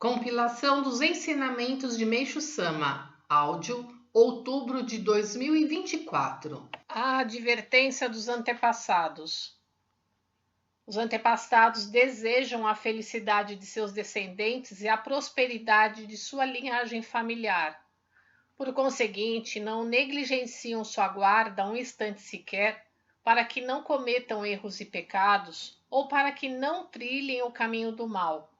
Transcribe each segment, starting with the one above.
Compilação dos ensinamentos de Meixo Sama, áudio, outubro de 2024. A advertência dos antepassados. Os antepassados desejam a felicidade de seus descendentes e a prosperidade de sua linhagem familiar. Por conseguinte, não negligenciam sua guarda um instante sequer, para que não cometam erros e pecados, ou para que não trilhem o caminho do mal.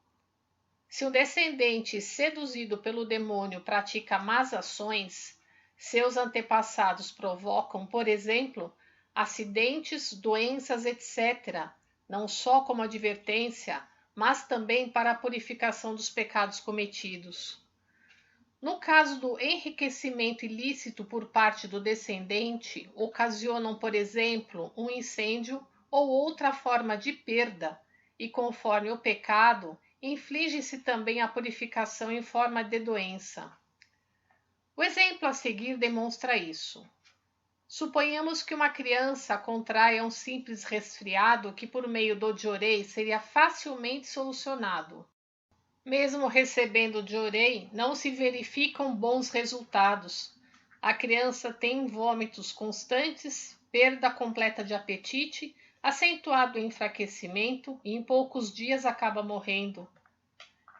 Se um descendente seduzido pelo demônio pratica más ações, seus antepassados provocam, por exemplo, acidentes, doenças, etc., não só como advertência, mas também para a purificação dos pecados cometidos. No caso do enriquecimento ilícito por parte do descendente, ocasionam, por exemplo, um incêndio ou outra forma de perda, e conforme o pecado, inflige-se também a purificação em forma de doença. O exemplo a seguir demonstra isso. Suponhamos que uma criança contraia um simples resfriado que, por meio do diorei, seria facilmente solucionado. Mesmo recebendo o diorei, não se verificam bons resultados. A criança tem vômitos constantes, perda completa de apetite, acentuado enfraquecimento e em poucos dias acaba morrendo.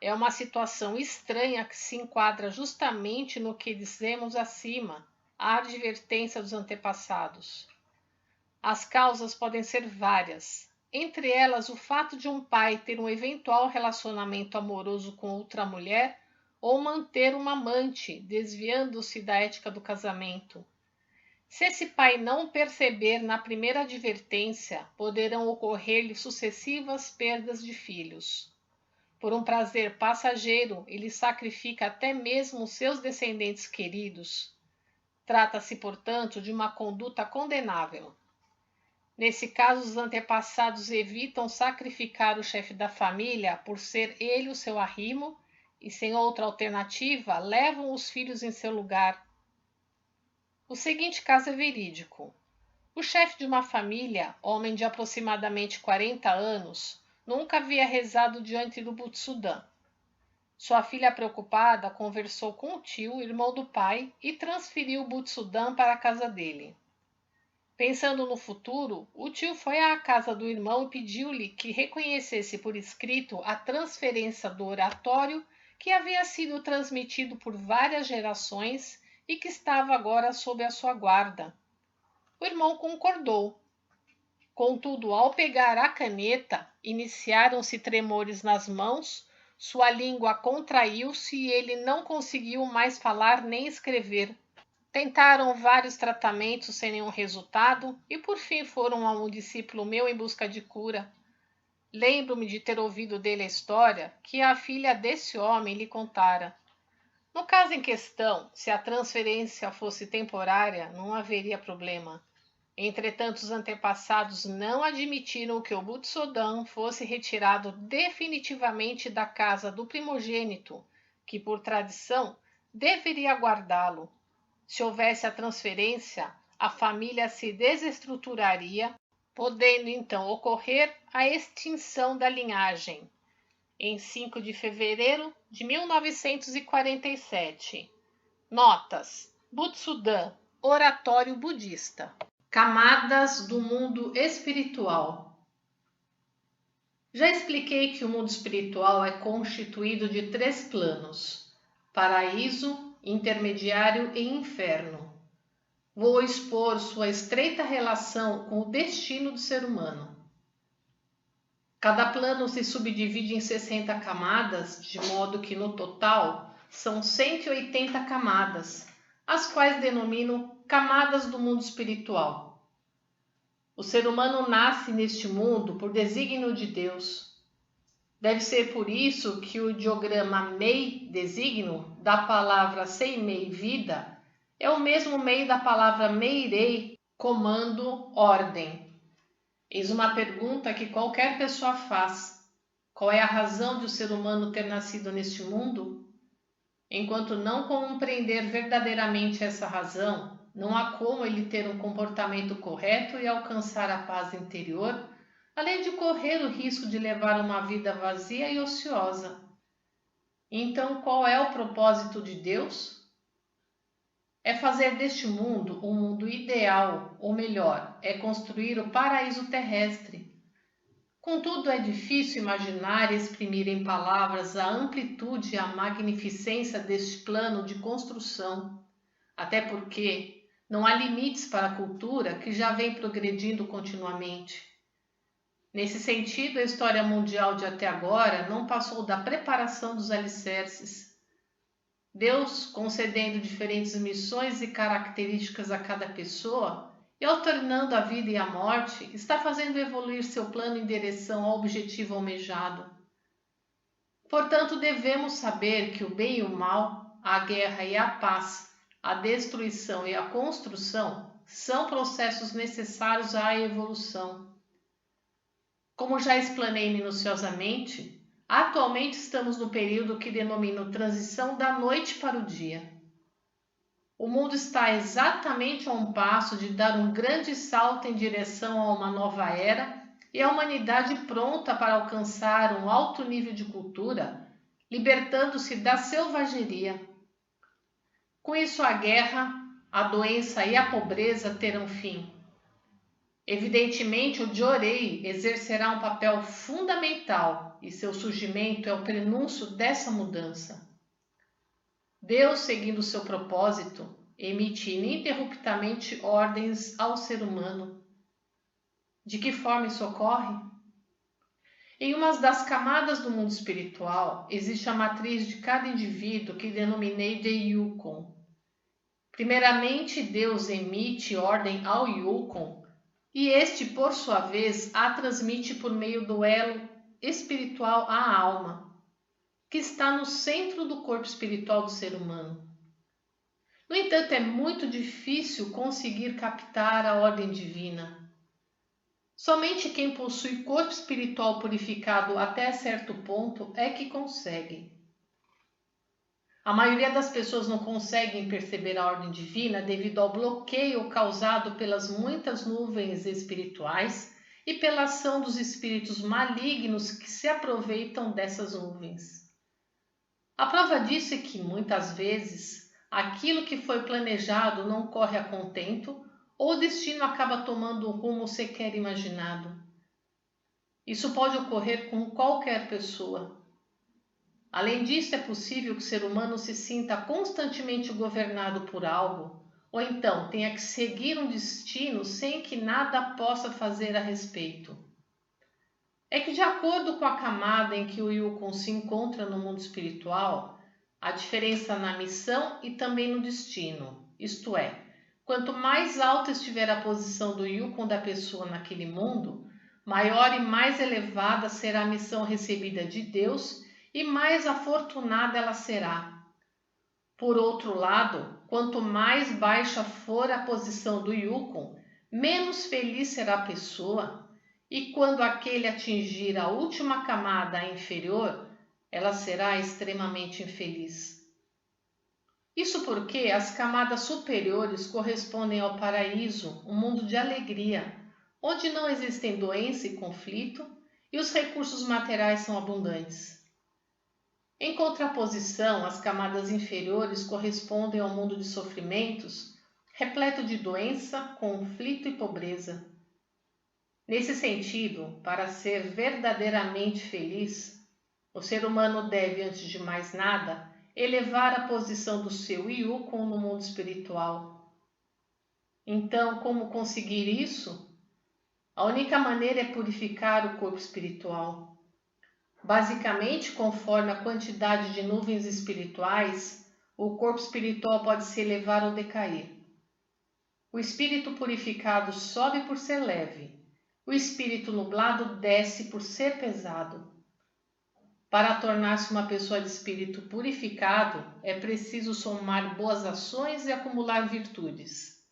É uma situação estranha que se enquadra justamente no que dissemos acima, a advertência dos antepassados. As causas podem ser várias, entre elas o fato de um pai ter um eventual relacionamento amoroso com outra mulher ou manter uma amante, desviando-se da ética do casamento. Se esse pai não perceber na primeira advertência, poderão ocorrer-lhe sucessivas perdas de filhos. Por um prazer passageiro, ele sacrifica até mesmo seus descendentes queridos. Trata-se, portanto, de uma conduta condenável. Nesse caso, os antepassados evitam sacrificar o chefe da família por ser ele o seu arrimo e, sem outra alternativa, levam os filhos em seu lugar. O seguinte caso é verídico. O chefe de uma família, homem de aproximadamente 40 anos, nunca havia rezado diante do Butsudan. Sua filha, preocupada, conversou com o tio, irmão do pai, e transferiu o Butsudan para a casa dele. Pensando no futuro, o tio foi à casa do irmão e pediu-lhe que reconhecesse por escrito a transferência do oratório que havia sido transmitido por várias gerações e que estava agora sob a sua guarda. O irmão concordou. Contudo, ao pegar a caneta, iniciaram-se tremores nas mãos, sua língua contraiu-se e ele não conseguiu mais falar nem escrever. Tentaram vários tratamentos sem nenhum resultado e por fim foram a um discípulo meu em busca de cura. Lembro-me de ter ouvido dele a história que a filha desse homem lhe contara. No caso em questão, se a transferência fosse temporária, não haveria problema. Entretanto, os antepassados não admitiram que o Butsudan fosse retirado definitivamente da casa do primogênito, que, por tradição, deveria guardá-lo. Se houvesse a transferência, a família se desestruturaria, podendo então ocorrer a extinção da linhagem. Em 5 de fevereiro de 1947. Notas: Butsudan, oratório budista. Camadas do mundo espiritual. Já expliquei que o mundo espiritual é constituído de 3 planos: paraíso, intermediário e inferno. Vou expor sua estreita relação com o destino do ser humano. Cada plano se subdivide em 60 camadas, de modo que no total são 180 camadas, as quais denomino camadas do mundo espiritual. O ser humano nasce neste mundo por desígnio de Deus. Deve ser por isso que o ideograma Mei, desígnio, da palavra Seimei, vida, é o mesmo Mei da palavra Meirei, comando, ordem. Eis uma pergunta que qualquer pessoa faz. Qual é a razão de o ser humano ter nascido neste mundo? Enquanto não compreender verdadeiramente essa razão, não há como ele ter um comportamento correto e alcançar a paz interior, além de correr o risco de levar uma vida vazia e ociosa. Então, qual é o propósito de Deus? É fazer deste mundo um mundo ideal, ou melhor, é construir o paraíso terrestre. Contudo, é difícil imaginar e exprimir em palavras a amplitude e a magnificência deste plano de construção, até porque não há limites para a cultura que já vem progredindo continuamente. Nesse sentido, a história mundial de até agora não passou da preparação dos alicerces. Deus, concedendo diferentes missões e características a cada pessoa, e alternando a vida e a morte, está fazendo evoluir seu plano em direção ao objetivo almejado. Portanto, devemos saber que o bem e o mal, a guerra e a paz, a destruição e a construção são processos necessários à evolução. Como já explanei minuciosamente, atualmente estamos no período que denomino transição da noite para o dia. O mundo está exatamente a um passo de dar um grande salto em direção a uma nova era e a humanidade pronta para alcançar um alto nível de cultura, libertando-se da selvageria. Com isso, a guerra, a doença e a pobreza terão fim. Evidentemente, o Jorei exercerá um papel fundamental e seu surgimento é o prenúncio dessa mudança. Deus, seguindo seu propósito, emite ininterruptamente ordens ao ser humano. De que forma isso ocorre? Em uma das camadas do mundo espiritual, existe a matriz de cada indivíduo que denominei de Yukon. Primeiramente, Deus emite ordem ao Yukon e este, por sua vez, a transmite por meio do elo espiritual à alma, que está no centro do corpo espiritual do ser humano. No entanto, é muito difícil conseguir captar a ordem divina. Somente quem possui corpo espiritual purificado até certo ponto é que consegue. A maioria das pessoas não conseguem perceber a ordem divina devido ao bloqueio causado pelas muitas nuvens espirituais e pela ação dos espíritos malignos que se aproveitam dessas nuvens. A prova disso é que, muitas vezes, aquilo que foi planejado não corre a contento ou o destino acaba tomando o rumo sequer imaginado. Isso pode ocorrer com qualquer pessoa. Além disso, é possível que o ser humano se sinta constantemente governado por algo, ou então tenha que seguir um destino sem que nada possa fazer a respeito. É que, de acordo com a camada em que o Yukon se encontra no mundo espiritual, há diferença na missão e também no destino. Isto é, quanto mais alta estiver a posição do Yukon da pessoa naquele mundo, maior e mais elevada será a missão recebida de Deus e mais afortunada ela será. Por outro lado, quanto mais baixa for a posição do Yukon, menos feliz será a pessoa. E quando aquele atingir a última camada inferior, ela será extremamente infeliz. Isso porque as camadas superiores correspondem ao paraíso, um mundo de alegria, onde não existem doença e conflito e os recursos materiais são abundantes. Em contraposição, as camadas inferiores correspondem ao mundo de sofrimentos, repleto de doença, conflito e pobreza. Nesse sentido, para ser verdadeiramente feliz, o ser humano deve, antes de mais nada, elevar a posição do seu Yukon no mundo espiritual. Então, como conseguir isso? A única maneira é purificar o corpo espiritual. Basicamente, conforme a quantidade de nuvens espirituais, o corpo espiritual pode se elevar ou decair. O espírito purificado sobe por ser leve. O espírito nublado desce por ser pesado. Para tornar-se uma pessoa de espírito purificado, é preciso somar boas ações e acumular virtudes.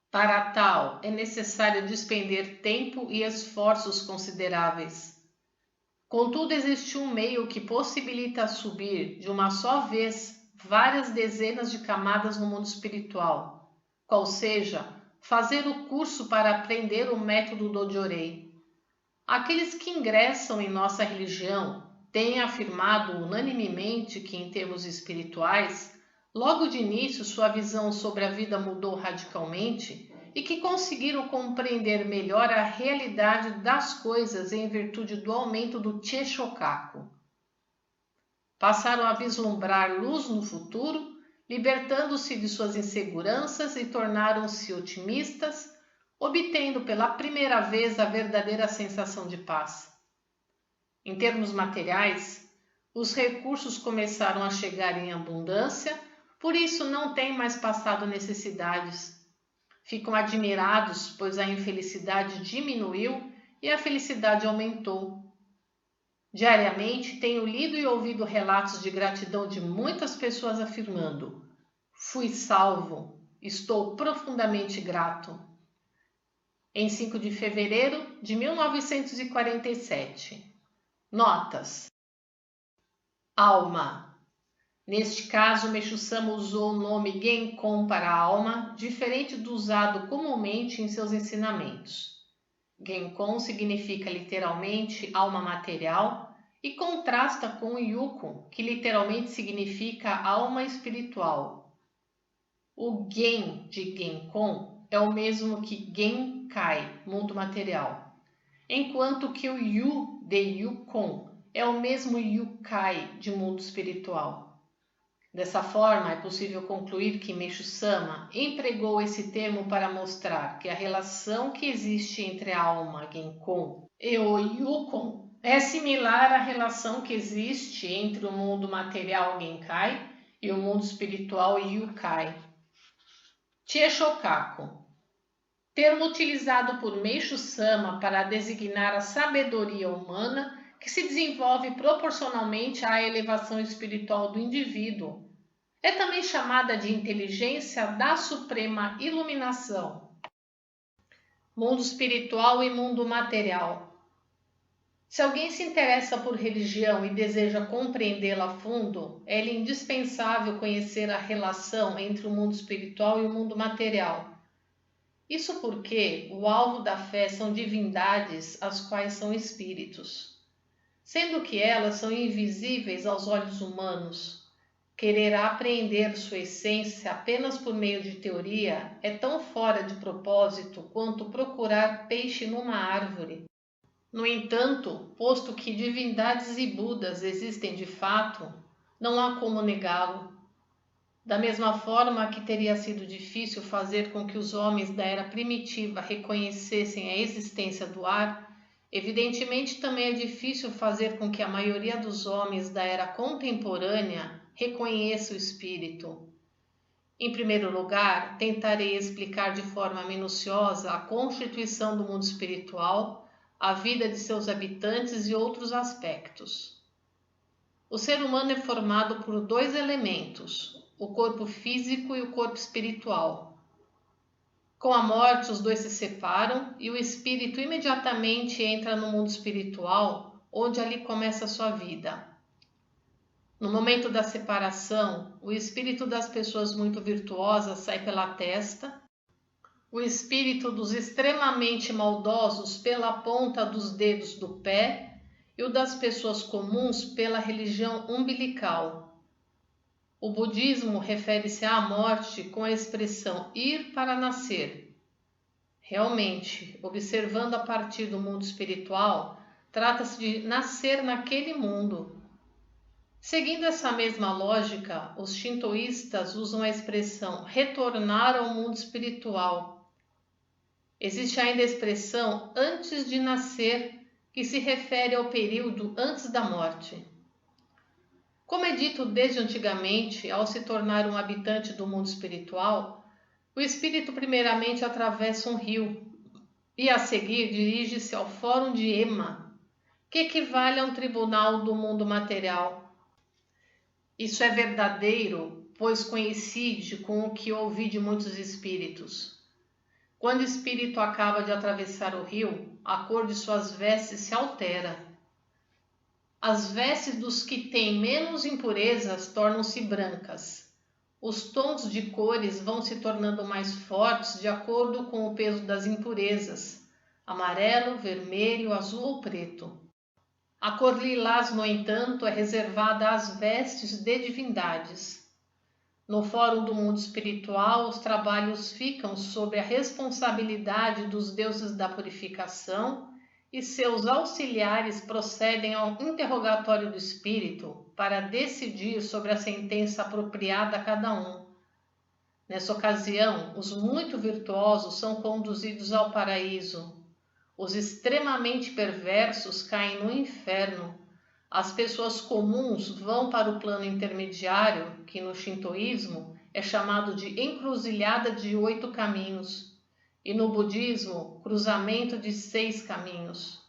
Para tal, é necessário despender tempo e esforços consideráveis. Contudo, existe um meio que possibilita subir de uma só vez várias dezenas de camadas no mundo espiritual, qual seja, fazer o curso para aprender o método do Jorei. Aqueles que ingressam em nossa religião têm afirmado unanimemente que, em termos espirituais, logo de início sua visão sobre a vida mudou radicalmente e que conseguiram compreender melhor a realidade das coisas em virtude do aumento do Chieshokaku. Passaram a vislumbrar luz no futuro, libertando-se de suas inseguranças e tornaram-se otimistas, obtendo pela primeira vez a verdadeira sensação de paz. Em termos materiais, os recursos começaram a chegar em abundância, por isso não têm mais passado necessidades. Ficam admirados, pois a infelicidade diminuiu e a felicidade aumentou. Diariamente tenho lido e ouvido relatos de gratidão de muitas pessoas afirmando: fui salvo, estou profundamente grato. Em 5 de fevereiro de 1947. Notas. Alma. Neste caso, Meixo Sama usou o nome Genkon para alma, diferente do usado comumente em seus ensinamentos. Genkon significa literalmente alma material e contrasta com o Yukon, que literalmente significa alma espiritual. O Gen de Genkon é o mesmo que Genkai, mundo material, enquanto que o Yu de Yukon é o mesmo Yukai de mundo espiritual. Dessa forma, é possível concluir que Meixo Sama empregou esse termo para mostrar que a relação que existe entre a alma Genkon e o Yukon é similar à relação que existe entre o mundo material Genkai e o mundo espiritual Yukai. Chieshokaku, termo utilizado por Meixo Sama para designar a sabedoria humana que se desenvolve proporcionalmente à elevação espiritual do indivíduo. É também chamada de inteligência da suprema iluminação. Mundo espiritual e mundo material. Se alguém se interessa por religião e deseja compreendê-la a fundo, é-lhe indispensável conhecer a relação entre o mundo espiritual e o mundo material. Isso porque o alvo da fé são divindades, as quais são espíritos. Sendo que elas são invisíveis aos olhos humanos, querer apreender sua essência apenas por meio de teoria é tão fora de propósito quanto procurar peixe numa árvore. No entanto, posto que divindades e Budas existem de fato, não há como negá-lo. Da mesma forma que teria sido difícil fazer com que os homens da era primitiva reconhecessem a existência do ar, evidentemente também é difícil fazer com que a maioria dos homens da era contemporânea reconheça o espírito. Em primeiro lugar, tentarei explicar de forma minuciosa a constituição do mundo espiritual, a vida de seus habitantes e outros aspectos. O ser humano é formado por dois elementos, o corpo físico e o corpo espiritual. Com a morte, os dois se separam e o espírito imediatamente entra no mundo espiritual, onde ali começa a sua vida. No momento da separação, o espírito das pessoas muito virtuosas sai pela testa, o espírito dos extremamente maldosos pela ponta dos dedos do pé e o das pessoas comuns pela religião umbilical. O budismo refere-se à morte com a expressão ir para nascer. Realmente, observando a partir do mundo espiritual, trata-se de nascer naquele mundo. Seguindo essa mesma lógica, os shintoístas usam a expressão retornar ao mundo espiritual. Existe ainda a expressão antes de nascer, que se refere ao período antes da morte. Como é dito desde antigamente, ao se tornar um habitante do mundo espiritual, o espírito primeiramente atravessa um rio e a seguir dirige-se ao Fórum de Ema, que equivale a um tribunal do mundo material. Isso é verdadeiro, pois coincide com o que ouvi de muitos espíritos. Quando o espírito acaba de atravessar o rio, a cor de suas vestes se altera. As vestes dos que têm menos impurezas tornam-se brancas. Os tons de cores vão se tornando mais fortes de acordo com o peso das impurezas: amarelo, vermelho, azul ou preto. A cor lilás, no entanto, é reservada às vestes de divindades. No Fórum do Mundo Espiritual, os trabalhos ficam sob a responsabilidade dos deuses da purificação e seus auxiliares procedem ao interrogatório do espírito para decidir sobre a sentença apropriada a cada um. Nessa ocasião, os muito virtuosos são conduzidos ao paraíso. Os extremamente perversos caem no inferno. As pessoas comuns vão para o plano intermediário, que no shintoísmo é chamado de encruzilhada de 8 caminhos, e no budismo, cruzamento de 6 caminhos.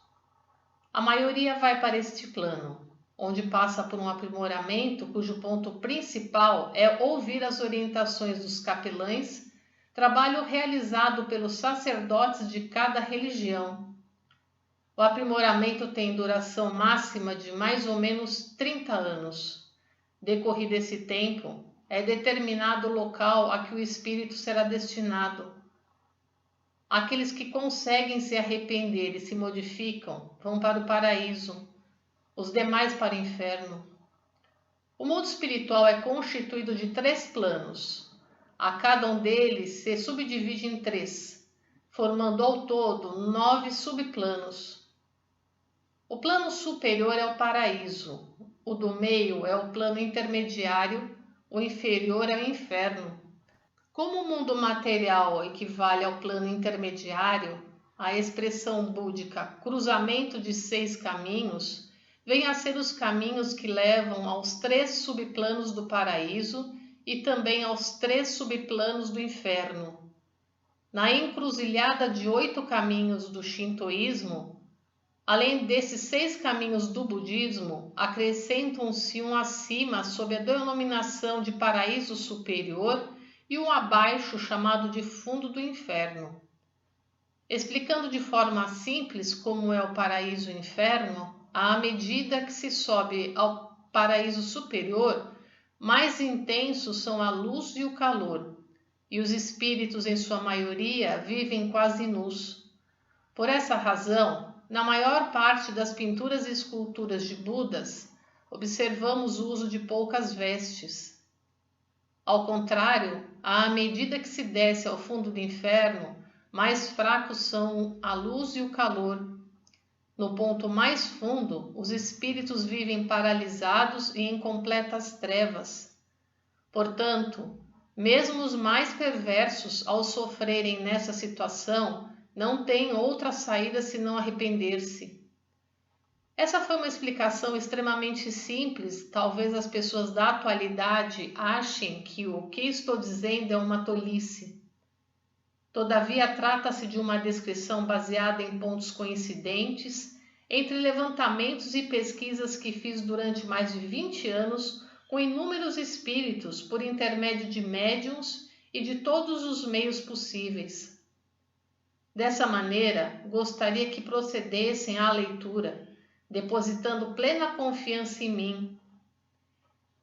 A maioria vai para este plano, onde passa por um aprimoramento cujo ponto principal é ouvir as orientações dos capelães, trabalho realizado pelos sacerdotes de cada religião. O aprimoramento tem duração máxima de mais ou menos 30 anos. Decorrido esse tempo, é determinado o local a que o espírito será destinado. Aqueles que conseguem se arrepender e se modificam vão para o paraíso, os demais para o inferno. O mundo espiritual é constituído de 3 planos. A cada um deles se subdivide em 3, formando ao todo 9 subplanos. O plano superior é o paraíso, o do meio é o plano intermediário, o inferior é o inferno. Como o mundo material equivale ao plano intermediário, a expressão búdica cruzamento de 6 caminhos vem a ser os caminhos que levam aos 3 subplanos do paraíso e também aos 3 subplanos do inferno. Na encruzilhada de 8 caminhos do shintoísmo, além desses 6 caminhos do budismo, acrescentam-se um acima sob a denominação de paraíso superior e um abaixo chamado de fundo do inferno. Explicando de forma simples como é o paraíso e o inferno, à medida que se sobe ao paraíso superior, mais intensos são a luz e o calor, e os espíritos, em sua maioria, vivem quase nus. Por essa razão, na maior parte das pinturas e esculturas de Budas, observamos o uso de poucas vestes. Ao contrário, à medida que se desce ao fundo do inferno, mais fracos são a luz e o calor. No ponto mais fundo, os espíritos vivem paralisados e em completas trevas. Portanto, mesmo os mais perversos, ao sofrerem nessa situação, não têm outra saída senão arrepender-se. Essa foi uma explicação extremamente simples. Talvez as pessoas da atualidade achem que o que estou dizendo é uma tolice. Todavia, trata-se de uma descrição baseada em pontos coincidentes entre levantamentos e pesquisas que fiz durante mais de 20 anos com inúmeros espíritos por intermédio de médiuns e de todos os meios possíveis. Dessa maneira, gostaria que procedessem à leitura, depositando plena confiança em mim.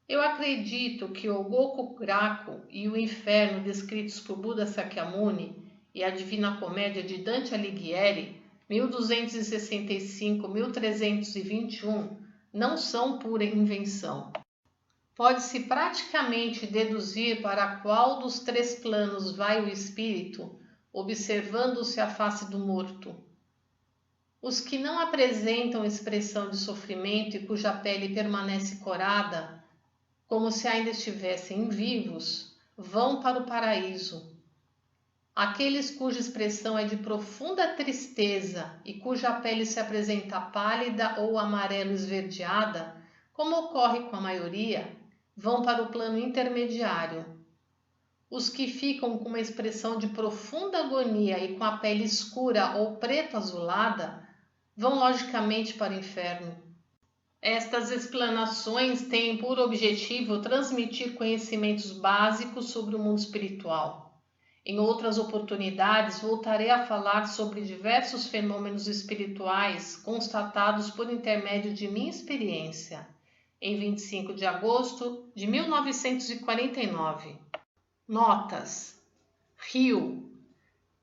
Eu acredito que o Gokuraku e o inferno descritos por Buda Sakyamuni e a Divina Comédia de Dante Alighieri, 1265-1321, não são pura invenção. Pode-se praticamente deduzir para qual dos 3 planos vai o espírito, observando-se a face do morto. Os que não apresentam expressão de sofrimento e cuja pele permanece corada, como se ainda estivessem vivos, vão para o paraíso. Aqueles cuja expressão é de profunda tristeza e cuja pele se apresenta pálida ou amarelo esverdeada, como ocorre com a maioria, vão para o plano intermediário. Os que ficam com uma expressão de profunda agonia e com a pele escura ou preto-azulada vão logicamente para o inferno. Estas explanações têm por objetivo transmitir conhecimentos básicos sobre o mundo espiritual. Em outras oportunidades, voltarei a falar sobre diversos fenômenos espirituais constatados por intermédio de minha experiência, em 25 de agosto de 1949. Notas: Rio,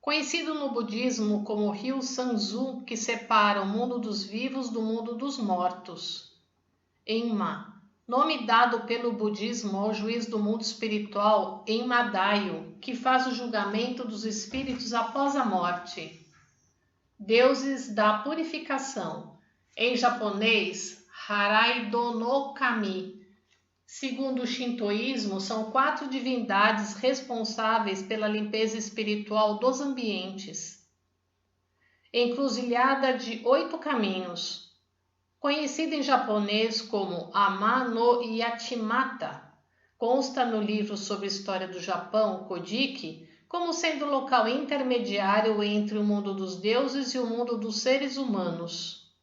conhecido no budismo como o rio Sanzu, que separa o mundo dos vivos do mundo dos mortos. Enma, nome dado pelo budismo ao juiz do mundo espiritual Enma-Daio, que faz o julgamento dos espíritos após a morte. Deuses da purificação, em japonês, Harai-do no Kami. Segundo o shintoísmo, são 4 divindades responsáveis pela limpeza espiritual dos ambientes. Encruzilhada de 8 caminhos, conhecida em japonês como Ama no Yachimata, consta no livro sobre a história do Japão, Kojiki, como sendo o local intermediário entre o mundo dos deuses e o mundo dos seres humanos.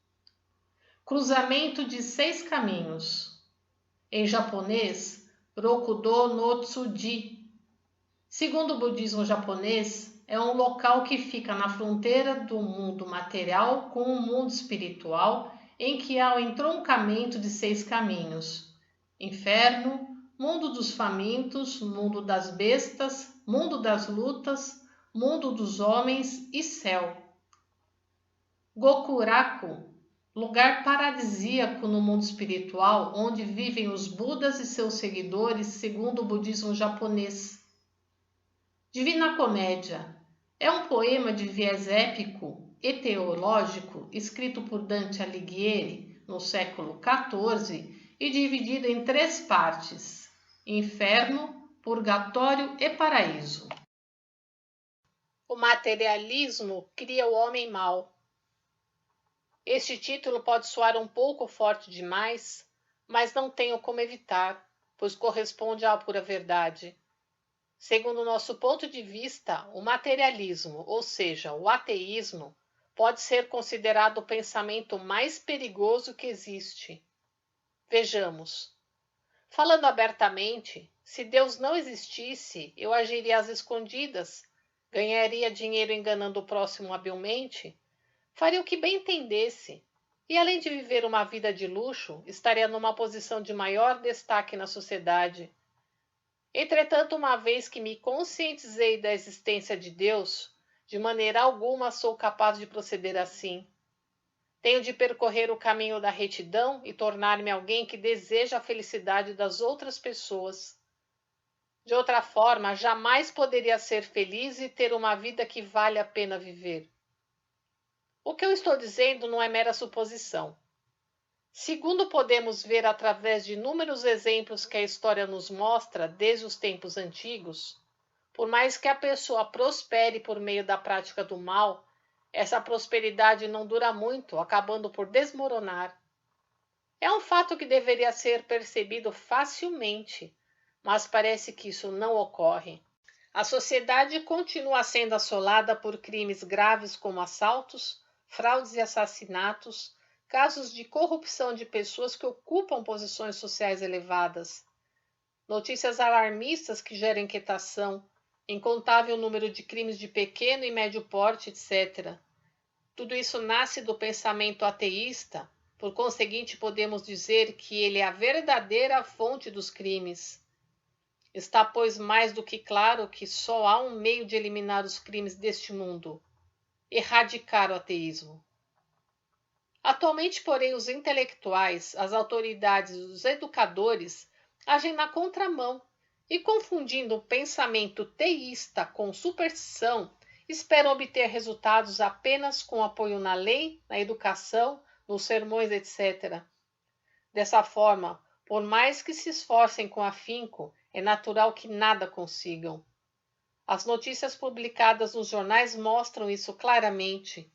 Cruzamento de 6 caminhos. Em japonês, Rokudo no Tsuji. Segundo o budismo japonês, é um local que fica na fronteira do mundo material com o mundo espiritual, em que há o entroncamento de 6 caminhos: inferno, mundo dos famintos, mundo das bestas, mundo das lutas, mundo dos homens e céu. Gokuraku, lugar paradisíaco no mundo espiritual, onde vivem os Budas e seus seguidores, segundo o budismo japonês. Divina Comédia é um poema de viés épico e teológico, escrito por Dante Alighieri no século XIV e dividido em 3 partes: Inferno, Purgatório e Paraíso. O materialismo cria o homem mau. Este título pode soar um pouco forte demais, mas não tenho como evitar, pois corresponde à pura verdade. Segundo nosso ponto de vista, o materialismo, ou seja, o ateísmo, pode ser considerado o pensamento mais perigoso que existe. Vejamos. Falando abertamente, se Deus não existisse, eu agiria às escondidas, ganharia dinheiro enganando o próximo habilmente, faria o que bem entendesse, e além de viver uma vida de luxo, estaria numa posição de maior destaque na sociedade. Entretanto, uma vez que me conscientizei da existência de Deus, de maneira alguma sou capaz de proceder assim. Tenho de percorrer o caminho da retidão e tornar-me alguém que deseja a felicidade das outras pessoas. De outra forma, jamais poderia ser feliz e ter uma vida que vale a pena viver. O que eu estou dizendo não é mera suposição. Segundo podemos ver através de inúmeros exemplos que a história nos mostra desde os tempos antigos, por mais que a pessoa prospere por meio da prática do mal, essa prosperidade não dura muito, acabando por desmoronar. É um fato que deveria ser percebido facilmente, mas parece que isso não ocorre. A sociedade continua sendo assolada por crimes graves como assaltos, fraudes e assassinatos, casos de corrupção de pessoas que ocupam posições sociais elevadas, notícias alarmistas que geram inquietação, incontável número de crimes de pequeno e médio porte, etc. Tudo isso nasce do pensamento ateísta, por conseguinte podemos dizer que ele é a verdadeira fonte dos crimes. Está, pois, mais do que claro que só há um meio de eliminar os crimes deste mundo: erradicar o ateísmo. Atualmente, porém, os intelectuais, as autoridades e os educadores agem na contramão e, confundindo o pensamento teísta com superstição, esperam obter resultados apenas com apoio na lei, na educação, nos sermões, etc. Dessa forma, por mais que se esforcem com afinco, é natural que nada consigam. As notícias publicadas nos jornais mostram isso claramente.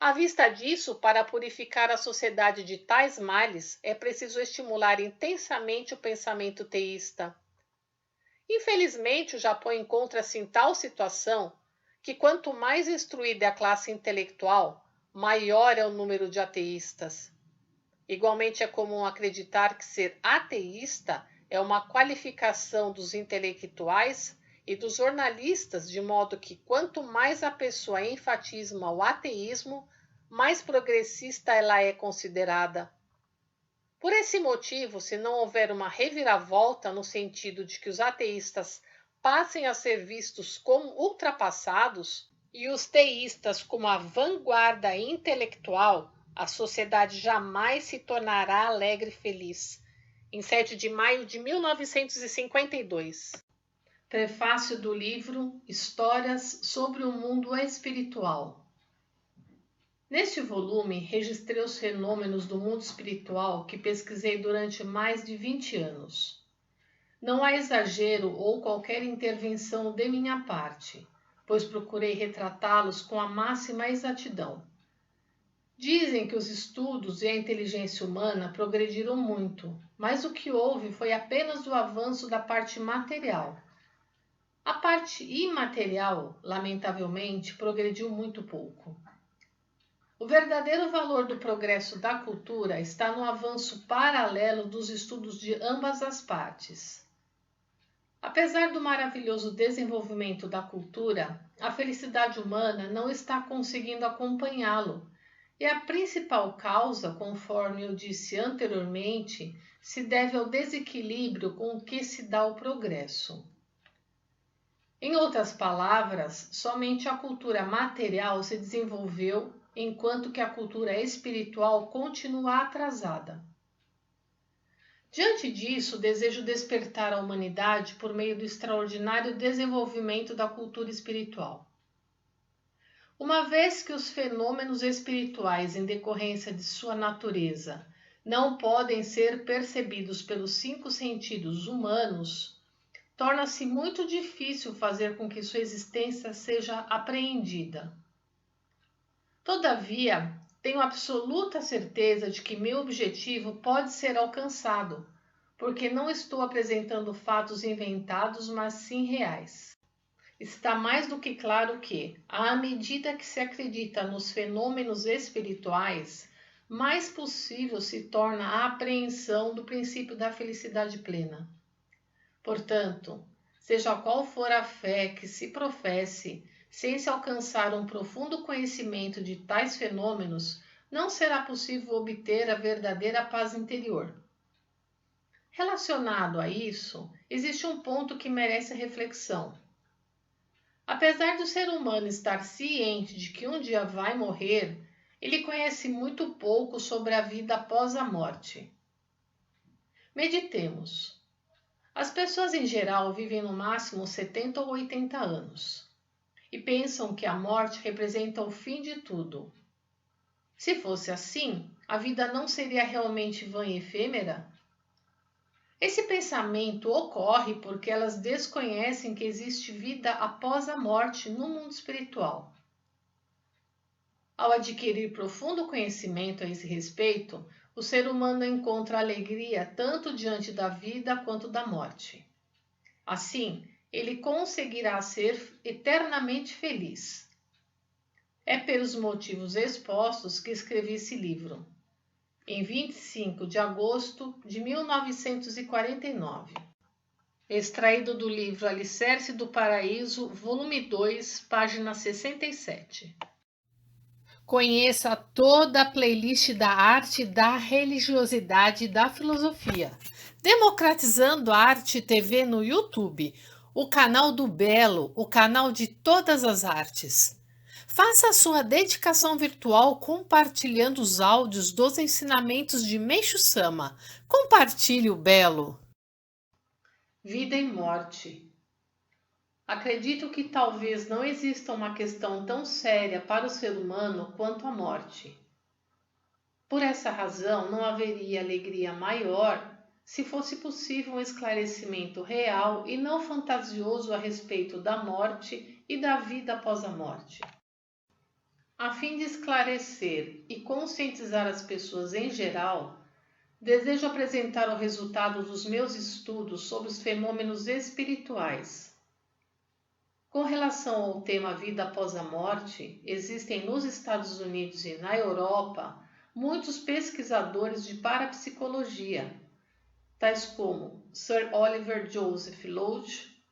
À vista disso, para purificar a sociedade de tais males, é preciso estimular intensamente o pensamento teísta. Infelizmente, o Japão encontra-se em tal situação que quanto mais instruída é a classe intelectual, maior é o número de ateístas. Igualmente é comum acreditar que ser ateísta é uma qualificação dos intelectuais e dos jornalistas, de modo que quanto mais a pessoa enfatiza o ateísmo, mais progressista ela é considerada. Por esse motivo, se não houver uma reviravolta no sentido de que os ateístas passem a ser vistos como ultrapassados e os teístas como a vanguarda intelectual, a sociedade jamais se tornará alegre e feliz. Em 7 de maio de 1952. Prefácio do livro Histórias sobre o Mundo Espiritual. Neste volume, registrei os fenômenos do mundo espiritual que pesquisei durante mais de 20 anos. Não há exagero ou qualquer intervenção de minha parte, pois procurei retratá-los com a máxima exatidão. Dizem que os estudos e a inteligência humana progrediram muito, mas o que houve foi apenas o avanço da parte material. A parte imaterial, lamentavelmente, progrediu muito pouco. O verdadeiro valor do progresso da cultura está no avanço paralelo dos estudos de ambas as partes. Apesar do maravilhoso desenvolvimento da cultura, a felicidade humana não está conseguindo acompanhá-lo. E a principal causa, conforme eu disse anteriormente, se deve ao desequilíbrio com que se dá o progresso. Em outras palavras, somente a cultura material se desenvolveu, enquanto que a cultura espiritual continua atrasada. Diante disso, desejo despertar a humanidade por meio do extraordinário desenvolvimento da cultura espiritual. Uma vez que os fenômenos espirituais, em decorrência de sua natureza, não podem ser percebidos pelos 5 sentidos humanos, torna-se muito difícil fazer com que sua existência seja apreendida. Todavia, tenho absoluta certeza de que meu objetivo pode ser alcançado, porque não estou apresentando fatos inventados, mas sim reais. Está mais do que claro que, à medida que se acredita nos fenômenos espirituais, mais possível se torna a apreensão do princípio da felicidade plena. Portanto, seja qual for a fé que se professe, sem se alcançar um profundo conhecimento de tais fenômenos, não será possível obter a verdadeira paz interior. Relacionado a isso, existe um ponto que merece reflexão. Apesar do ser humano estar ciente de que um dia vai morrer, ele conhece muito pouco sobre a vida após a morte. Meditemos. As pessoas em geral vivem no máximo 70 ou 80 anos e pensam que a morte representa o fim de tudo. Se fosse assim, a vida não seria realmente vã e efêmera? Esse pensamento ocorre porque elas desconhecem que existe vida após a morte no mundo espiritual. Ao adquirir profundo conhecimento a esse respeito, o ser humano encontra alegria tanto diante da vida quanto da morte. Assim, ele conseguirá ser eternamente feliz. É pelos motivos expostos que escrevi esse livro, em 25 de agosto de 1949. Extraído do livro Alicerce do Paraíso, volume 2, página 67. Conheça toda a playlist da arte, da religiosidade e da filosofia. Democratizando a Arte TV no YouTube, o canal do Belo, o canal de todas as artes. Faça a sua dedicação virtual compartilhando os áudios dos ensinamentos de Meixo Sama. Compartilhe o Belo. Vida e morte. Acredito que talvez não exista uma questão tão séria para o ser humano quanto a morte. Por essa razão, não haveria alegria maior se fosse possível um esclarecimento real e não fantasioso a respeito da morte e da vida após a morte. A fim de esclarecer e conscientizar as pessoas em geral, desejo apresentar o resultado dos meus estudos sobre os fenômenos espirituais. Com relação ao tema vida após a morte, existem nos Estados Unidos e na Europa muitos pesquisadores de parapsicologia, tais como Sir Oliver Joseph Lodge,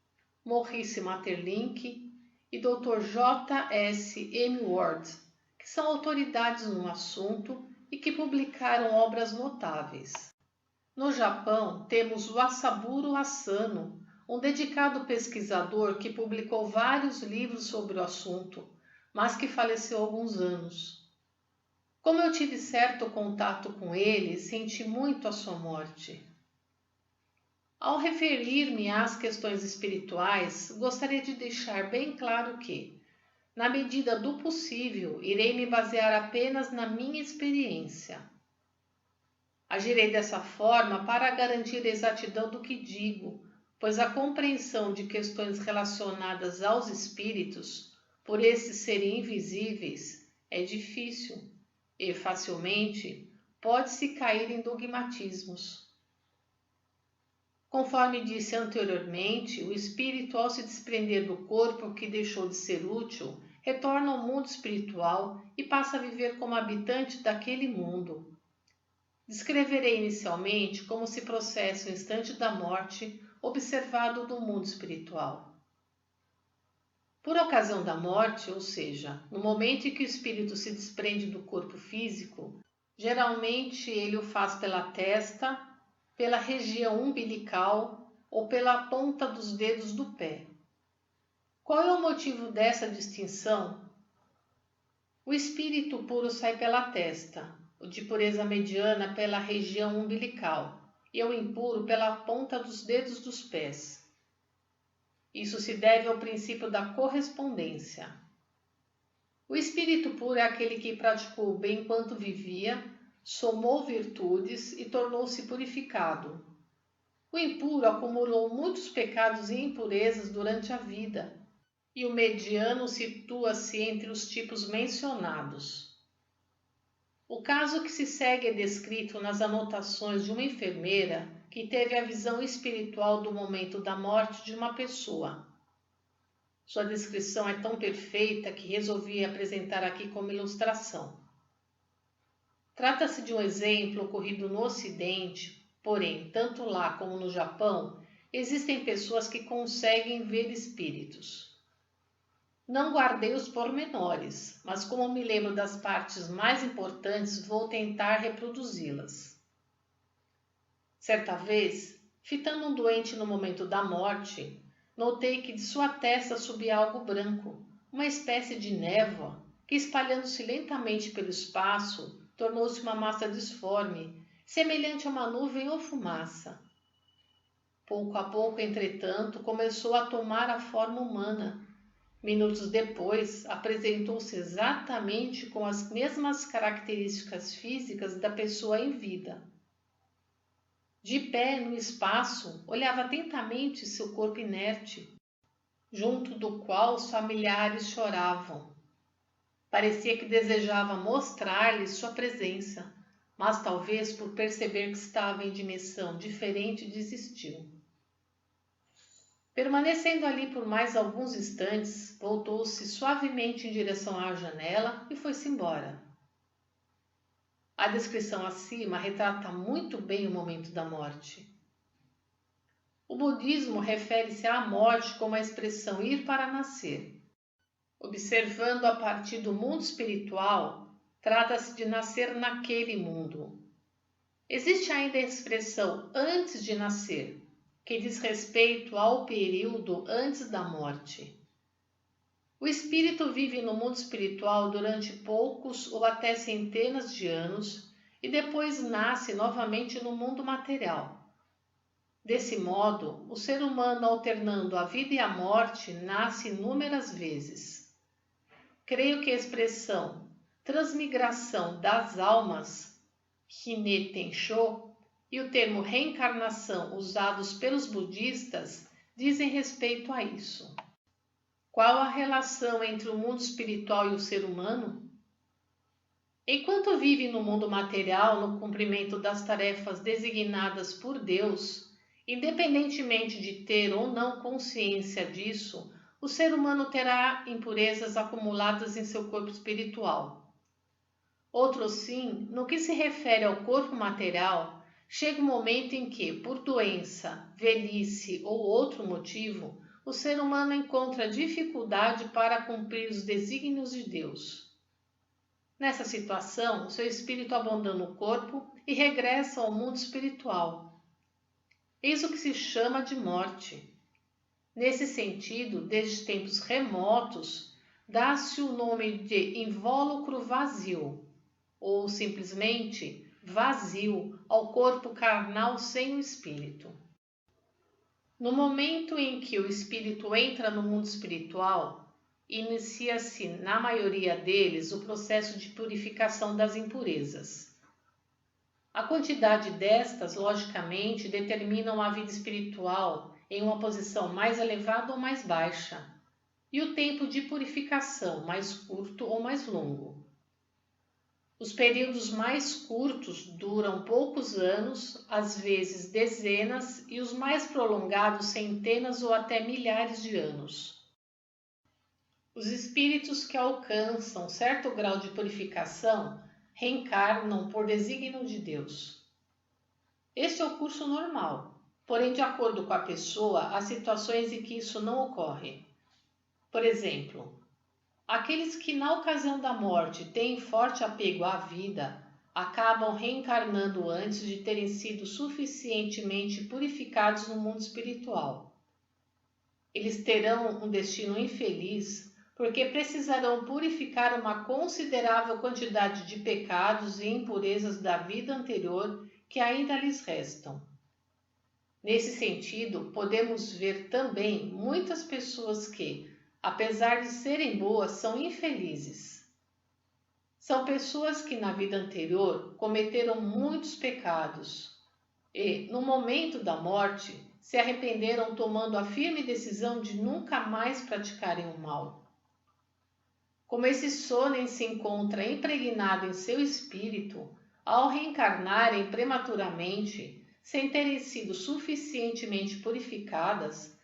Maurice Maeterlinck e Dr. J.S.M. Ward, que são autoridades no assunto e que publicaram obras notáveis. No Japão, temos o Asaburo Asano, um dedicado pesquisador que publicou vários livros sobre o assunto, mas que faleceu há alguns anos. Como eu tive certo contato com ele, senti muito a sua morte. Ao referir-me às questões espirituais, gostaria de deixar bem claro que, na medida do possível, irei me basear apenas na minha experiência. Agirei dessa forma para garantir a exatidão do que digo, pois a compreensão de questões relacionadas aos espíritos, por esses serem invisíveis, é difícil e, facilmente, pode-se cair em dogmatismos. Conforme disse anteriormente, o espírito, ao se desprender do corpo que deixou de ser útil, retorna ao mundo espiritual e passa a viver como habitante daquele mundo. Descreverei inicialmente como se processa o instante da morte observado do mundo espiritual. Por ocasião da morte, ou seja, no momento em que o espírito se desprende do corpo físico, geralmente ele o faz pela testa, pela região umbilical ou pela ponta dos dedos do pé. Qual é o motivo dessa distinção? O espírito puro sai pela testa, o de pureza mediana pela região umbilical e o impuro pela ponta dos dedos dos pés. Isso se deve ao princípio da correspondência. O espírito puro é aquele que praticou o bem enquanto vivia, somou virtudes e tornou-se purificado. O impuro acumulou muitos pecados e impurezas durante a vida, e o mediano situa-se entre os tipos mencionados. O caso que se segue é descrito nas anotações de uma enfermeira que teve a visão espiritual do momento da morte de uma pessoa. Sua descrição é tão perfeita que resolvi apresentar aqui como ilustração. Trata-se de um exemplo ocorrido no Ocidente, porém, tanto lá como no Japão, existem pessoas que conseguem ver espíritos. Não guardei os pormenores, mas como me lembro das partes mais importantes, vou tentar reproduzi-las. Certa vez, fitando um doente no momento da morte, notei que de sua testa subia algo branco, uma espécie de névoa, que espalhando-se lentamente pelo espaço, tornou-se uma massa disforme, semelhante a uma nuvem ou fumaça. Pouco a pouco, entretanto, começou a tomar a forma humana. Minutos depois, apresentou-se exatamente com as mesmas características físicas da pessoa em vida. De pé no espaço, olhava atentamente seu corpo inerte, junto do qual os familiares choravam. Parecia que desejava mostrar-lhes sua presença, mas talvez por perceber que estava em dimensão diferente desistiu. Permanecendo ali por mais alguns instantes, voltou-se suavemente em direção à janela e foi-se embora. A descrição acima retrata muito bem o momento da morte. O budismo refere-se à morte como a expressão ir para nascer. Observando a partir do mundo espiritual, trata-se de nascer naquele mundo. Existe ainda a expressão antes de nascer, que diz respeito ao período antes da morte. O espírito vive no mundo espiritual durante poucos ou até centenas de anos e depois nasce novamente no mundo material. Desse modo, o ser humano, alternando a vida e a morte, nasce inúmeras vezes. Creio que a expressão transmigração das almas, Hine Tensho, e o termo reencarnação usados pelos budistas dizem respeito a isso. Qual a relação entre o mundo espiritual e o ser humano? Enquanto vive no mundo material, no cumprimento das tarefas designadas por Deus, independentemente de ter ou não consciência disso, o ser humano terá impurezas acumuladas em seu corpo espiritual. Outro sim, no que se refere ao corpo material, chega um momento em que, por doença, velhice ou outro motivo, o ser humano encontra dificuldade para cumprir os desígnios de Deus. Nessa situação, seu espírito abandona o corpo e regressa ao mundo espiritual. Eis o que se chama de morte. Nesse sentido, desde tempos remotos, dá-se o nome de invólucro vazio, ou simplesmente vazio ao corpo carnal sem o espírito. No momento em que o espírito entra no mundo espiritual, inicia-se, na maioria deles, o processo de purificação das impurezas. A quantidade destas, logicamente, determinam a vida espiritual em uma posição mais elevada ou mais baixa, e o tempo de purificação mais curto ou mais longo. Os períodos mais curtos duram poucos anos, às vezes dezenas, e os mais prolongados centenas ou até milhares de anos. Os espíritos que alcançam certo grau de purificação reencarnam por desígnio de Deus. Este é o curso normal, porém, de acordo com a pessoa, há situações em que isso não ocorre. Por exemplo, aqueles que na ocasião da morte têm forte apego à vida, acabam reencarnando antes de terem sido suficientemente purificados no mundo espiritual. Eles terão um destino infeliz porque precisarão purificar uma considerável quantidade de pecados e impurezas da vida anterior que ainda lhes restam. Nesse sentido, podemos ver também muitas pessoas que, apesar de serem boas, são infelizes. São pessoas que na vida anterior cometeram muitos pecados e, no momento da morte, se arrependeram tomando a firme decisão de nunca mais praticarem o mal. Como esse sonem se encontra impregnado em seu espírito, ao reencarnarem prematuramente, sem terem sido suficientemente purificadas,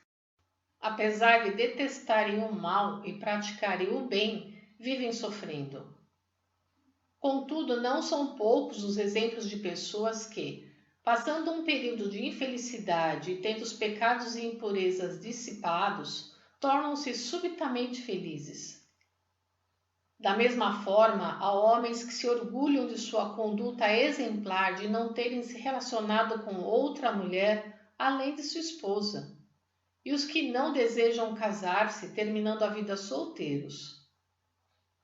apesar de detestarem o mal e praticarem o bem, vivem sofrendo. Contudo, não são poucos os exemplos de pessoas que, passando um período de infelicidade e tendo os pecados e impurezas dissipados, tornam-se subitamente felizes. Da mesma forma, há homens que se orgulham de sua conduta exemplar de não terem se relacionado com outra mulher além de sua esposa, e os que não desejam casar-se, terminando a vida solteiros.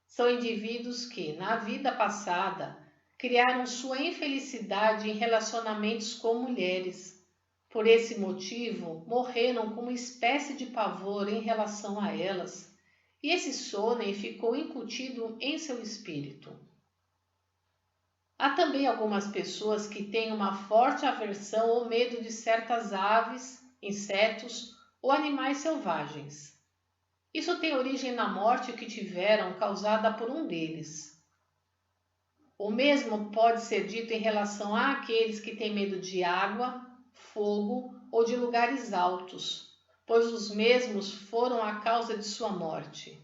São indivíduos que, na vida passada, criaram sua infelicidade em relacionamentos com mulheres. Por esse motivo, morreram com uma espécie de pavor em relação a elas, e esse sonem ficou incutido em seu espírito. Há também algumas pessoas que têm uma forte aversão ou medo de certas aves, insetos ou animais selvagens. Isso tem origem na morte que tiveram causada por um deles. O mesmo pode ser dito em relação àqueles que têm medo de água, fogo ou de lugares altos, pois os mesmos foram a causa de sua morte.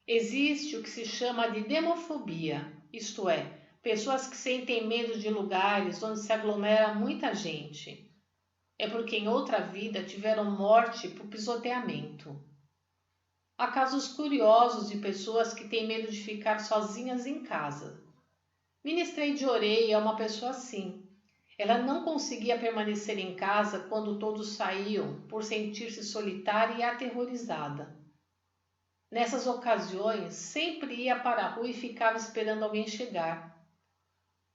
Existe o que se chama de demofobia, isto é, pessoas que sentem medo de lugares onde se aglomera muita gente. É porque em outra vida tiveram morte por pisoteamento. Há casos curiosos de pessoas que têm medo de ficar sozinhas em casa. Ministrei de orelha a uma pessoa assim. Ela não conseguia permanecer em casa quando todos saíam, por sentir-se solitária e aterrorizada. Nessas ocasiões, sempre ia para a rua e ficava esperando alguém chegar.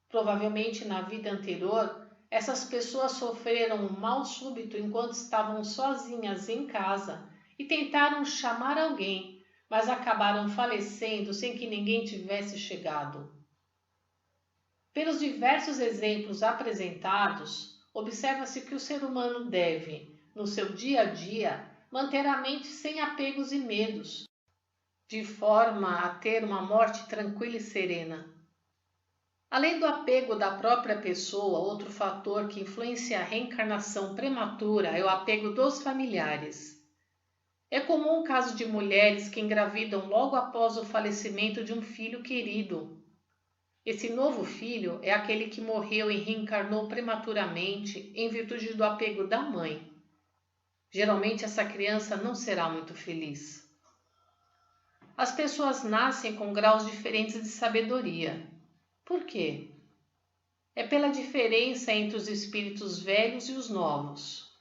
Provavelmente na vida anterior, essas pessoas sofreram um mal súbito enquanto estavam sozinhas em casa e tentaram chamar alguém, mas acabaram falecendo sem que ninguém tivesse chegado. Pelos diversos exemplos apresentados, observa-se que o ser humano deve, no seu dia a dia, manter a mente sem apegos e medos, de forma a ter uma morte tranquila e serena. Além do apego da própria pessoa, outro fator que influencia a reencarnação prematura é o apego dos familiares. É comum o caso de mulheres que engravidam logo após o falecimento de um filho querido. Esse novo filho é aquele que morreu e reencarnou prematuramente em virtude do apego da mãe. Geralmente essa criança não será muito feliz. As pessoas nascem com graus diferentes de sabedoria. Por quê? É pela diferença entre os espíritos velhos e os novos.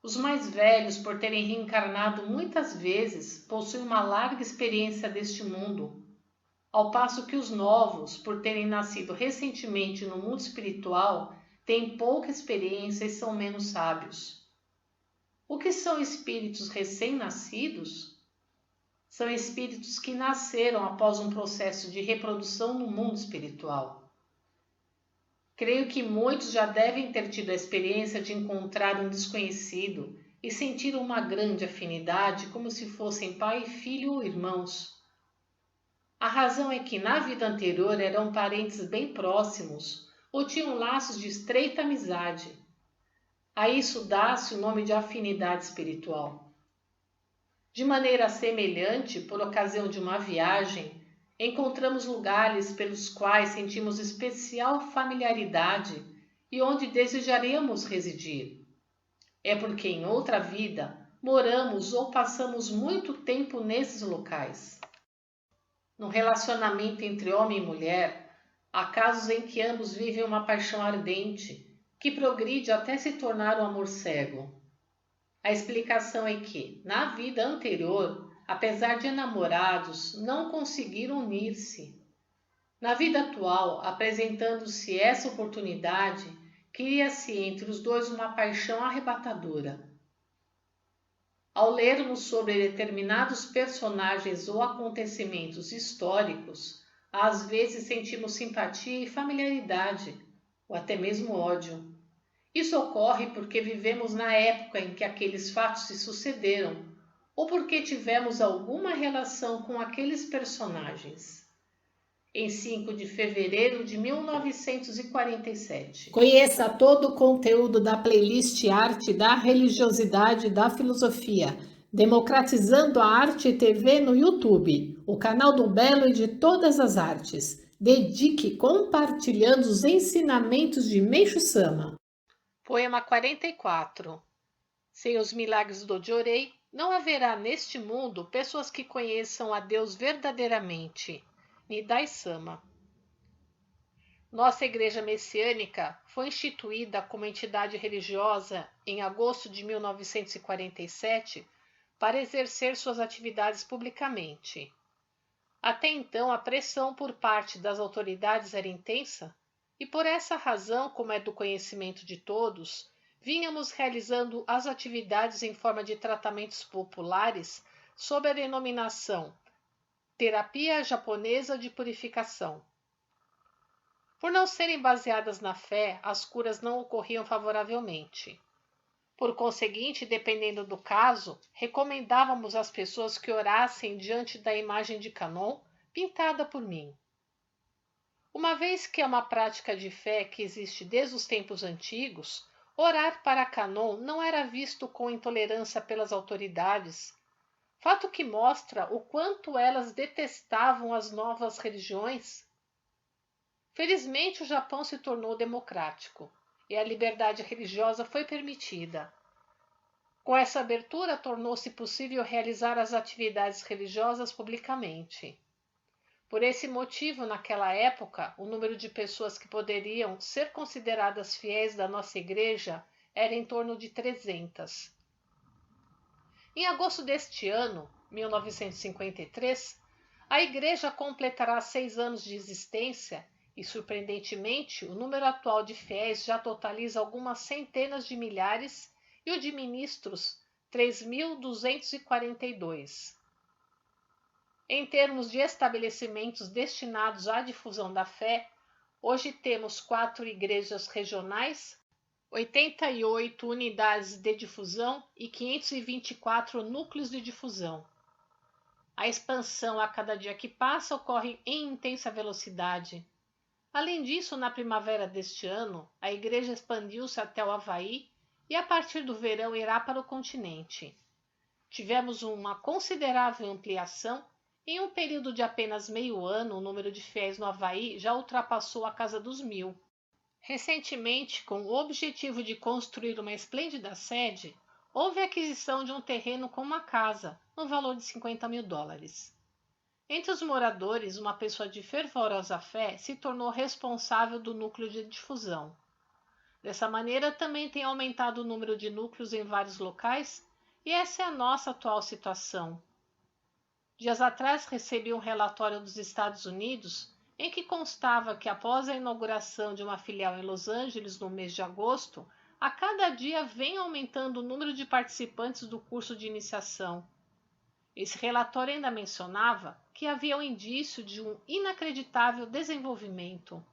Os mais velhos, por terem reencarnado muitas vezes, possuem uma larga experiência deste mundo, ao passo que os novos, por terem nascido recentemente no mundo espiritual, têm pouca experiência e são menos sábios. O que são espíritos recém-nascidos? São espíritos que nasceram após um processo de reprodução no mundo espiritual. Creio que muitos já devem ter tido a experiência de encontrar um desconhecido e sentir uma grande afinidade, como se fossem pai, filho ou irmãos. A razão é que na vida anterior eram parentes bem próximos ou tinham laços de estreita amizade. A isso dá-se o nome de afinidade espiritual. De maneira semelhante, por ocasião de uma viagem, encontramos lugares pelos quais sentimos especial familiaridade e onde desejaríamos residir. É porque em outra vida moramos ou passamos muito tempo nesses locais. No relacionamento entre homem e mulher, há casos em que ambos vivem uma paixão ardente, que progride até se tornar um amor cego. A explicação é que, na vida anterior, apesar de enamorados, não conseguiram unir-se. Na vida atual, apresentando-se essa oportunidade, cria-se entre os dois uma paixão arrebatadora. Ao lermos sobre determinados personagens ou acontecimentos históricos, às vezes sentimos simpatia e familiaridade, ou até mesmo ódio. Isso ocorre porque vivemos na época em que aqueles fatos se sucederam, ou porque tivemos alguma relação com aqueles personagens. Em 5 de fevereiro de 1947. Conheça todo o conteúdo da playlist Arte da Religiosidade e da Filosofia, Democratizando a Arte e TV no YouTube, o canal do Belo e de todas as artes. Dedique compartilhando os ensinamentos de Meixo Sama. Poema 44. Sem os milagres do Jorei, não haverá neste mundo pessoas que conheçam a Deus verdadeiramente. Nidai Sama. Nossa Igreja Messiânica foi instituída como entidade religiosa em agosto de 1947 para exercer suas atividades publicamente. Até então, a pressão por parte das autoridades era intensa e, por essa razão, como é do conhecimento de todos, vínhamos realizando as atividades em forma de tratamentos populares sob a denominação Terapia Japonesa de Purificação. Por não serem baseadas na fé, as curas não ocorriam favoravelmente. Por conseguinte, dependendo do caso, recomendávamos às pessoas que orassem diante da imagem de Kannon pintada por mim. Uma vez que é uma prática de fé que existe desde os tempos antigos, orar para Kannon não era visto com intolerância pelas autoridades, fato que mostra o quanto elas detestavam as novas religiões. Felizmente, o Japão se tornou democrático e a liberdade religiosa foi permitida. Com essa abertura, tornou-se possível realizar as atividades religiosas publicamente. Por esse motivo, naquela época, o número de pessoas que poderiam ser consideradas fiéis da nossa igreja era em torno de 300. Em agosto deste ano, 1953, a igreja completará 6 anos de existência e, surpreendentemente, o número atual de fiéis já totaliza algumas centenas de milhares e o de ministros 3.242. Em termos de estabelecimentos destinados à difusão da fé, hoje temos 4 igrejas regionais, 88 unidades de difusão e 524 núcleos de difusão. A expansão a cada dia que passa ocorre em intensa velocidade. Além disso, na primavera deste ano, a igreja expandiu-se até o Havaí e a partir do verão irá para o continente. Tivemos uma considerável ampliação. Em um período de apenas meio ano, o número de fiéis no Havaí já ultrapassou a casa dos 1.000. Recentemente, com o objetivo de construir uma esplêndida sede, houve a aquisição de um terreno com uma casa, no valor de $50 mil. Entre os moradores, uma pessoa de fervorosa fé se tornou responsável do núcleo de difusão. Dessa maneira, também tem aumentado o número de núcleos em vários locais, e essa é a nossa atual situação. Dias atrás recebi um relatório dos Estados Unidos em que constava que após a inauguração de uma filial em Los Angeles no mês de agosto, a cada dia vem aumentando o número de participantes do curso de iniciação. Esse relatório ainda mencionava que havia um indício de um inacreditável desenvolvimento.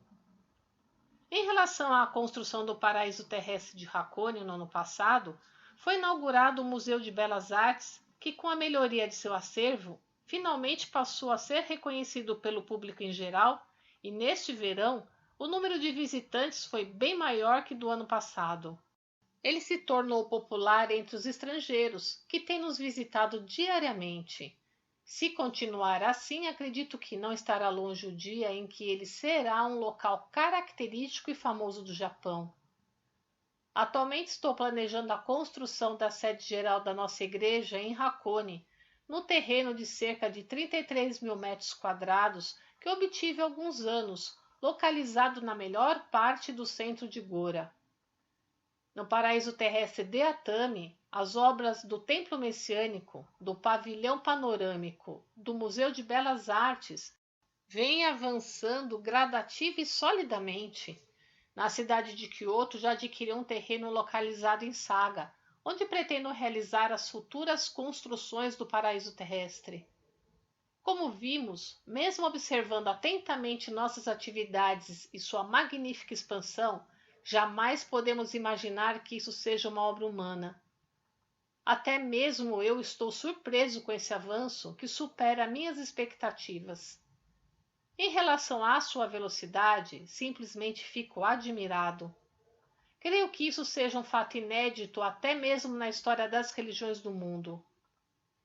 Em relação à construção do Paraíso Terrestre de Hakone no ano passado, foi inaugurado o Museu de Belas Artes, que com a melhoria de seu acervo, finalmente passou a ser reconhecido pelo público em geral, e neste verão, o número de visitantes foi bem maior que do ano passado. Ele se tornou popular entre os estrangeiros, que têm nos visitado diariamente. Se continuar assim, acredito que não estará longe o dia em que ele será um local característico e famoso do Japão. Atualmente estou planejando a construção da sede geral da nossa igreja em Hakone, no terreno de cerca de 33 mil metros quadrados que obtive há alguns anos, localizado na melhor parte do centro de Gora. No Paraíso Terrestre de Atami, as obras do Templo Messiânico, do Pavilhão Panorâmico, do Museu de Belas Artes vêm avançando gradativa e solidamente. Na cidade de Kyoto já adquiri um terreno localizado em Saga, onde pretendo realizar as futuras construções do Paraíso Terrestre. Como vimos, mesmo observando atentamente nossas atividades e sua magnífica expansão, jamais podemos imaginar que isso seja uma obra humana. Até mesmo eu estou surpreso com esse avanço que supera minhas expectativas. Em relação à sua velocidade, simplesmente fico admirado. Creio que isso seja um fato inédito até mesmo na história das religiões do mundo.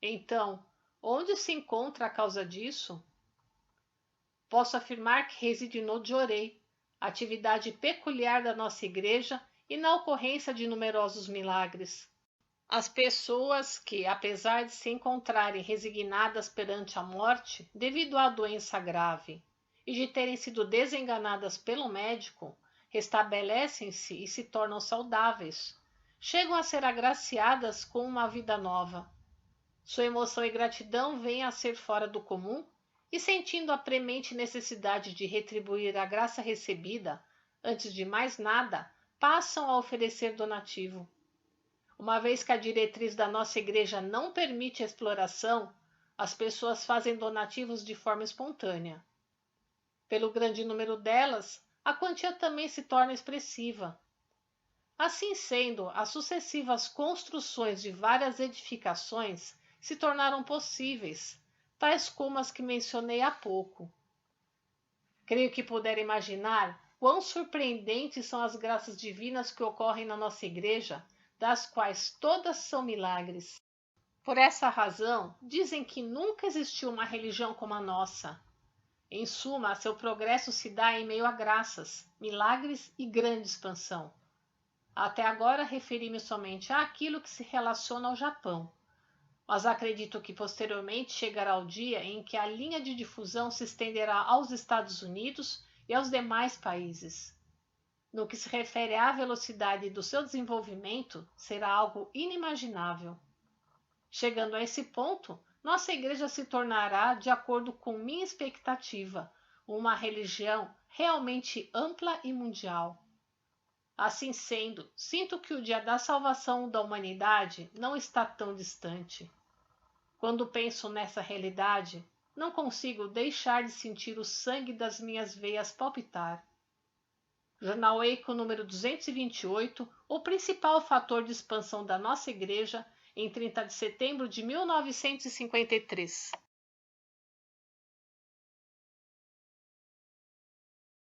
Então, onde se encontra a causa disso? Posso afirmar que reside no Jorei, atividade peculiar da nossa igreja e na ocorrência de numerosos milagres. As pessoas que, apesar de se encontrarem resignadas perante a morte devido à doença grave e de terem sido desenganadas pelo médico, restabelecem-se e se tornam saudáveis. Chegam a ser agraciadas com uma vida nova. Sua emoção e gratidão vêm a ser fora do comum e, sentindo a premente necessidade de retribuir a graça recebida, antes de mais nada, passam a oferecer donativo. Uma vez que a diretriz da nossa igreja não permite a exploração, as pessoas fazem donativos de forma espontânea. Pelo grande número delas, a quantia também se torna expressiva. Assim sendo, as sucessivas construções de várias edificações se tornaram possíveis, tais como as que mencionei há pouco. Creio que puder imaginar quão surpreendentes são as graças divinas que ocorrem na nossa igreja, das quais todas são milagres. Por essa razão, dizem que nunca existiu uma religião como a nossa. Em suma, seu progresso se dá em meio a graças, milagres e grande expansão. Até agora referi-me somente àquilo que se relaciona ao Japão, mas acredito que posteriormente chegará o dia em que a linha de difusão se estenderá aos Estados Unidos e aos demais países. No que se refere à velocidade do seu desenvolvimento, será algo inimaginável. Chegando a esse ponto, nossa igreja se tornará, de acordo com minha expectativa, uma religião realmente ampla e mundial. Assim sendo, sinto que o dia da salvação da humanidade não está tão distante. Quando penso nessa realidade, não consigo deixar de sentir o sangue das minhas veias palpitar. Jornal Eco número 228, o principal fator de expansão da nossa igreja em 30 de setembro de 1953.